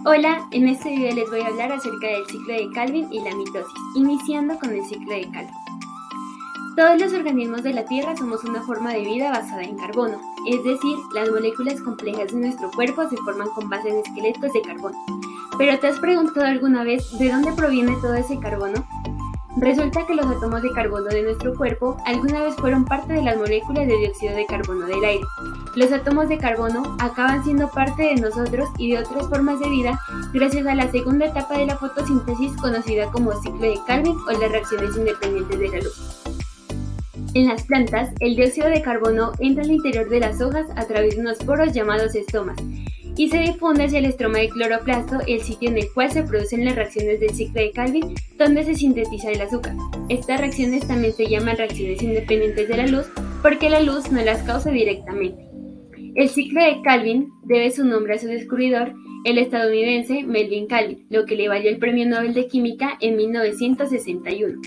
Hola, en este video les voy a hablar acerca del ciclo de Calvin y la mitosis, iniciando con el ciclo de Calvin. Todos los organismos de la Tierra somos una forma de vida basada en carbono, es decir, las moléculas complejas de nuestro cuerpo se forman con base en esqueletos de carbono. ¿Pero te has preguntado alguna vez de dónde proviene todo ese carbono? Resulta que los átomos de carbono de nuestro cuerpo alguna vez fueron parte de las moléculas de dióxido de carbono del aire. Los átomos de carbono acaban siendo parte de nosotros y de otras formas de vida gracias a la segunda etapa de la fotosíntesis conocida como ciclo de Calvin o las reacciones independientes de la luz. En las plantas, el dióxido de carbono entra al interior de las hojas a través de unos poros llamados estomas y se difunde hacia el estroma del cloroplasto, el sitio en el cual se producen las reacciones del ciclo de Calvin, donde se sintetiza el azúcar. Estas reacciones también se llaman reacciones independientes de la luz porque la luz no las causa directamente. El ciclo de Calvin debe su nombre a su descubridor, el estadounidense Melvin Calvin, lo que le valió el Premio Nobel de Química en 1961.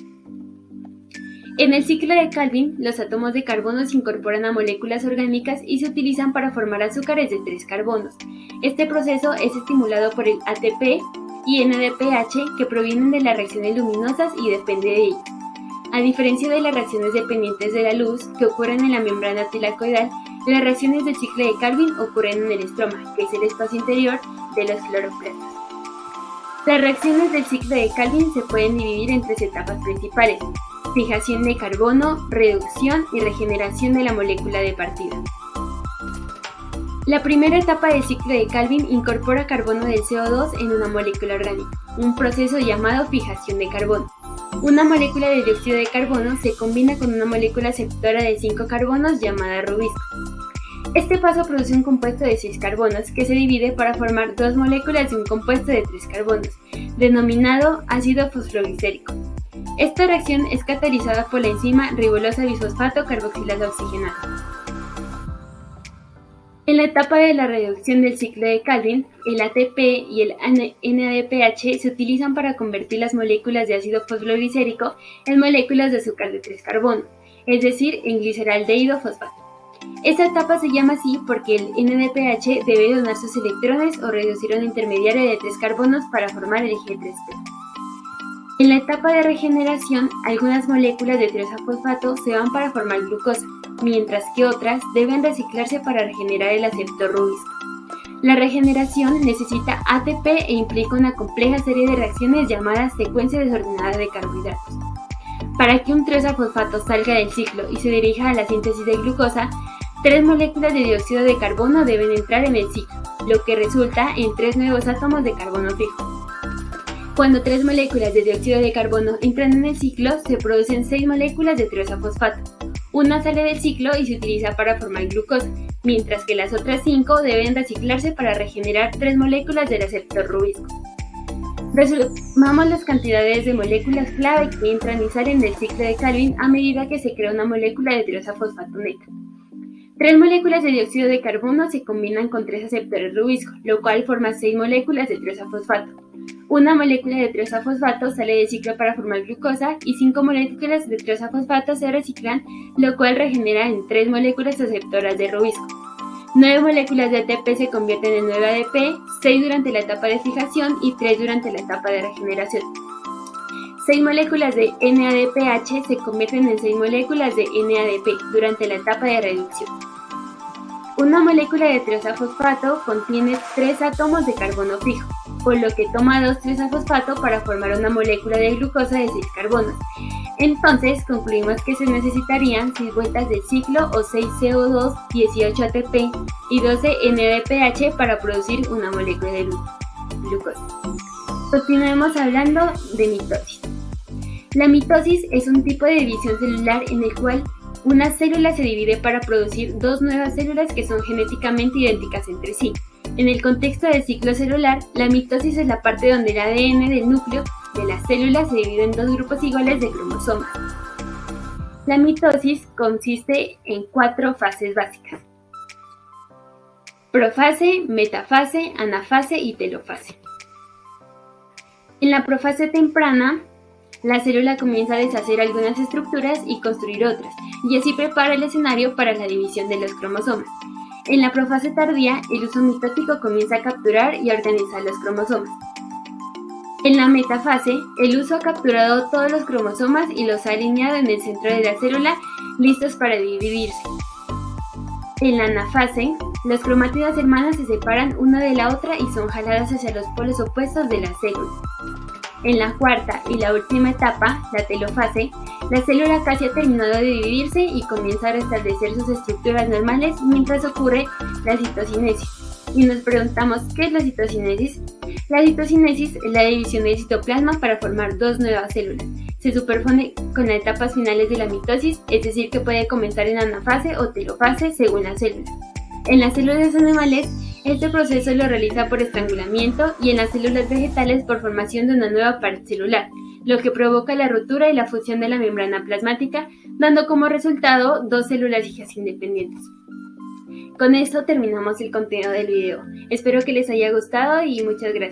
En el ciclo de Calvin, los átomos de carbono se incorporan a moléculas orgánicas y se utilizan para formar azúcares de 3 carbonos. Este proceso es estimulado por el ATP y NADPH que provienen de las reacciones luminosas y depende de ellas. A diferencia de las reacciones dependientes de la luz que ocurren en la membrana tilacoidal, las reacciones del ciclo de Calvin ocurren en el estroma, que es el espacio interior de los cloroplastos. Las reacciones del ciclo de Calvin se pueden dividir en 3 etapas principales: fijación de carbono, reducción y regeneración de la molécula de partida. La primera etapa del ciclo de Calvin incorpora carbono del CO2 en una molécula orgánica, un proceso llamado fijación de carbono. Una molécula de dióxido de carbono se combina con una molécula aceptora de 5 carbonos llamada rubisco. Este paso produce un compuesto de 6 carbonos que se divide para formar 2 moléculas de un compuesto de 3 carbonos, denominado ácido fosfoglicérico. Esta reacción es catalizada por la enzima ribosa bisfosfato carboxilasa oxigenasa. En la etapa de la reducción del ciclo de Calvin, el ATP y el NADPH se utilizan para convertir las moléculas de ácido fosfoglicérico en moléculas de azúcar de 3 carbono, es decir, en gliceraldehído fosfato. Esta etapa se llama así porque el NADPH debe donar sus electrones o reducir una intermediaria de 3 carbonos para formar el G3P. En la etapa de regeneración, algunas moléculas de tirosa-fosfato se van para formar glucosa, mientras que otras deben reciclarse para regenerar el aceptor rubisco. La regeneración necesita ATP e implica una compleja serie de reacciones llamadas secuencia desordenada de carbohidratos. Para que un tirosa-fosfato salga del ciclo y se dirija a la síntesis de glucosa, 3 moléculas de dióxido de carbono deben entrar en el ciclo, lo que resulta en 3 nuevos átomos de carbono fijo. Cuando 3 moléculas de dióxido de carbono entran en el ciclo, se producen 6 moléculas de tirosa-fosfato. Una sale del ciclo y se utiliza para formar glucosa, mientras que las otras 5 deben reciclarse para regenerar 3 moléculas del aceptor rubisco. Resumamos las cantidades de moléculas clave que entran y salen del ciclo de Calvin a medida que se crea una molécula de tirosa-fosfato neta. 3 moléculas de dióxido de carbono se combinan con 3 aceptores rubisco, lo cual forma 6 moléculas de tirosa-fosfato. Una molécula de tirosa-fosfato sale del ciclo para formar glucosa y 5 moléculas de tirosa-fosfato se reciclan, lo cual regenera en 3 moléculas aceptoras de rubisco. 9 moléculas de ATP se convierten en 9 ADP, 6 durante la etapa de fijación y 3 durante la etapa de regeneración. 6 moléculas de NADPH se convierten en 6 moléculas de NADP durante la etapa de reducción. Una molécula de tirosa-fosfato contiene 3 átomos de carbono fijo, por lo que toma 2 tirosa-fosfato para formar una molécula de glucosa de 6 carbonos. Entonces concluimos que se necesitarían 6 vueltas del ciclo o 6 CO2, 18 ATP y 12 NADPH para producir una molécula de glucosa. Continuemos hablando de mitosis. La mitosis es un tipo de división celular en el cual una célula se divide para producir 2 nuevas células que son genéticamente idénticas entre sí. En el contexto del ciclo celular, la mitosis es la parte donde el ADN del núcleo de la célula se divide en 2 grupos iguales de cromosomas. La mitosis consiste en 4 fases básicas: profase, metafase, anafase y telofase. En la profase temprana, la célula comienza a deshacer algunas estructuras y construir otras, y así prepara el escenario para la división de los cromosomas. En la profase tardía, el uso mitótico comienza a capturar y a organizar los cromosomas. En la metafase, el uso ha capturado todos los cromosomas y los ha alineado en el centro de la célula, listos para dividirse. En la anafase, las cromátidas hermanas se separan una de la otra y son jaladas hacia los polos opuestos de la célula. En la cuarta y la última etapa, la telofase, la célula casi ha terminado de dividirse y comienza a restablecer sus estructuras normales mientras ocurre la citocinesis. Y nos preguntamos, ¿qué es la citocinesis? La citocinesis es la división del citoplasma para formar dos nuevas células. Se superpone con las etapas finales de la mitosis, es decir, que puede comenzar en anafase o telofase según la célula. En las células animales, este proceso lo realiza por estrangulamiento y en las células vegetales por formación de una nueva pared celular, lo que provoca la ruptura y la fusión de la membrana plasmática, dando como resultado dos células hijas independientes. Con esto terminamos el contenido del video. Espero que les haya gustado y muchas gracias.